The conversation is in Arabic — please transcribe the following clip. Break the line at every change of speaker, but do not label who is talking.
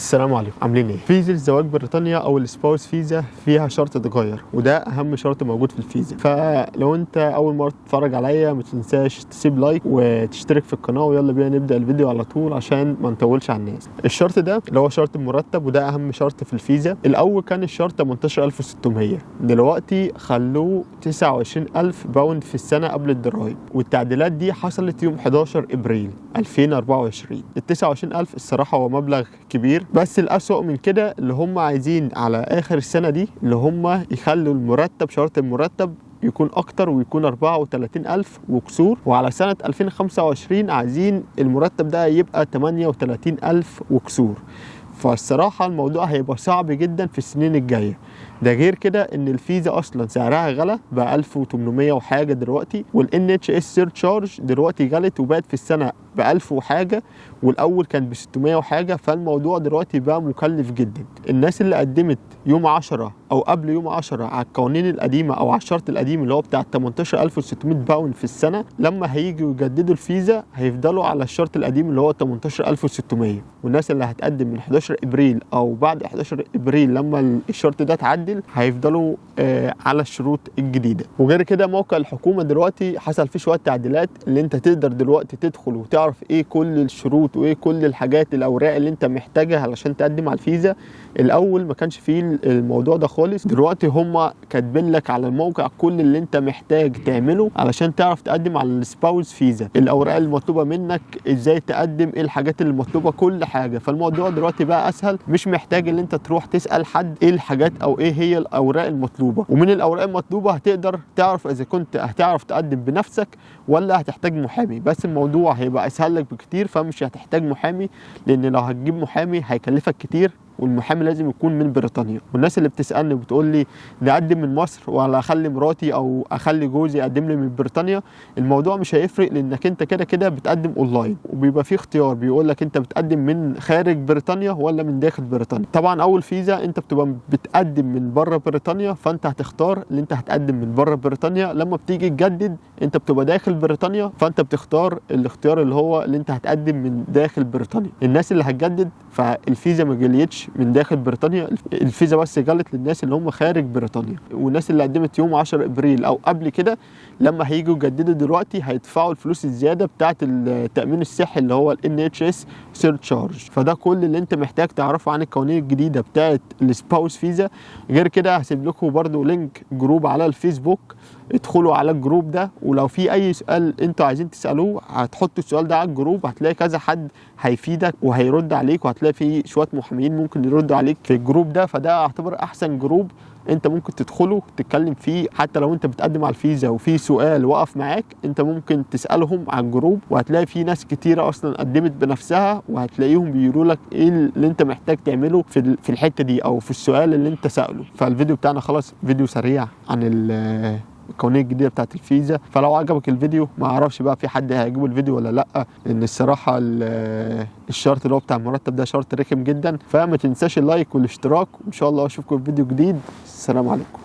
السلام عليكم، عاملين ايه؟ فيزا الزواج بريطانيا او السباوس فيزا فيها شرط اتغير، وده اهم شرط موجود في الفيزا. فلو انت اول مره تتفرج عليا ما تنساش تسيب لايك وتشترك في القناه، ويلا بينا نبدا الفيديو على طول عشان ما نطولش على الناس. الشرط ده اللي هو شرط المرتب، وده اهم شرط في الفيزا. الاول كان الشرط 18600، دلوقتي خلوه 29000 باوند في السنه قبل الضرايب، والتعديلات دي حصلت يوم 11 ابريل 2024. ال 29000 الصراحه هو مبلغ كبير، بس الأسوأ من كده اللي هم عايزين على آخر السنة دي اللي هم يخلوا المرتب، شرط المرتب يكون أكتر ويكون 34000 وكسور، وعلى سنة 2025 عايزين المرتب ده يبقى 38000 وكسور. فالصراحة الموضوع هيبقى صعب جدا في السنين الجاية. ده غير كده ان الفيزا اصلا سعرها غلى بقى 1800 وحاجه دلوقتي، والان NHS سيرتشارج دلوقتي غلت وبقت في السنه ب 1000 وحاجه، والاول كان ب 600 وحاجه. فالموضوع دلوقتي بقى مكلف جدا. الناس اللي قدمت يوم 10 او قبل يوم 10 على القوانين القديمه او على الشرط القديم اللي هو بتاع 18600 باوند في السنه، لما هييجوا يجددوا الفيزا هيفضلوا على الشرط القديم اللي هو 18600. والناس اللي هتقدم من 11 ابريل او بعد 11 ابريل لما الشرط ده اتعدل هيفضلوا على الشروط الجديده. وغير كده موقع الحكومه دلوقتي حصل فيه شويه تعديلات، اللي انت تقدر دلوقتي تدخل وتعرف ايه كل الشروط وايه كل الحاجات الاوراق اللي انت محتاجها علشان تقدم على الفيزا. الاول ما كانش فيه الموضوع ده خالص، دلوقتي هم كاتبين لك على الموقع كل اللي انت محتاج تعمله علشان تعرف تقدم على السباوس فيزا، الاوراق المطلوبه منك، ازاي تقدم، ايه الحاجات اللي مطلوبه، كل حاجه. فالموضوع دلوقتي بقى اسهل، مش محتاج ان انت تروح تسال حد ايه الحاجات او ايه هي الاوراق المطلوبه. ومن الاوراق المطلوبه هتقدر تعرف اذا كنت هتعرف تقدم بنفسك ولا هتحتاج محامي، بس الموضوع هيبقى اسهل لك بكتير، فمش هتحتاج محامي، لان لو هتجيب محامي هيكلفك كتير، والمحامي لازم يكون من بريطانيا. والناس اللي بتسالني وبتقول لي نقدم من مصر ولا اخلي مراتي او اخلي جوزي يقدم لي من بريطانيا، الموضوع مش هيفرق، لانك انت كده كده بتقدم اونلاين، وبيبقى في اختيار بيقول لك انت بتقدم من خارج بريطانيا ولا من داخل بريطانيا. طبعا اول فيزا انت بتبقى بتقدم من بره بريطانيا، فانت هتختار اللي انت هتقدم من بره بريطانيا. لما بتيجي تجدد انت بتبقى داخل بريطانيا، فانت بتختار الاختيار اللي هو اللي انت هتقدم من داخل بريطانيا. الناس اللي هتجدد فالفيزا ما جاليتش من داخل بريطانيا، الفيزا بس جالت للناس اللي هم خارج بريطانيا. والناس اللي قدمت يوم 10 ابريل او قبل كده لما هيجوا يجددوا دلوقتي هيدفعوا الفلوس الزياده بتاعه التامين الصحي اللي هو ال NHS سيرتشارج. فده كل اللي انت محتاج تعرفه عن القوانين الجديده بتاعه السباوس فيزا. غير كده هسيب لكم برده لينك جروب على الفيسبوك، ادخلوا على الجروب ده، ولو في اي سؤال انتوا عايزين تسالوه هتحطوا السؤال ده على الجروب، هتلاقي كذا حد هيفيدك وهيرد عليك، وهتلاقي في شويه محامين ممكن يردوا عليك في الجروب ده. فده اعتبر احسن جروب انت ممكن تدخله تتكلم فيه، حتى لو انت بتقدم على الفيزا وفي سؤال وقف معاك انت ممكن تسالهم على الجروب، وهتلاقي في ناس كتيره اصلا قدمت بنفسها، وهتلاقيهم بيقولوا لك ايه اللي انت محتاج تعمله في الحته دي او في السؤال اللي انت ساله. فالفيديو بتاعنا خلاص فيديو سريع عن القوانين الجديده بتاعت الفيزا. فلو عجبك الفيديو، ما اعرفش بقى في حد هيعجبه الفيديو ولا لا، لان الصراحه الشرط اللي هو بتاع المرتب ده شرط رخم جدا. فما تنساش اللايك والاشتراك، وان شاء الله اشوفكم في فيديو جديد. السلام عليكم.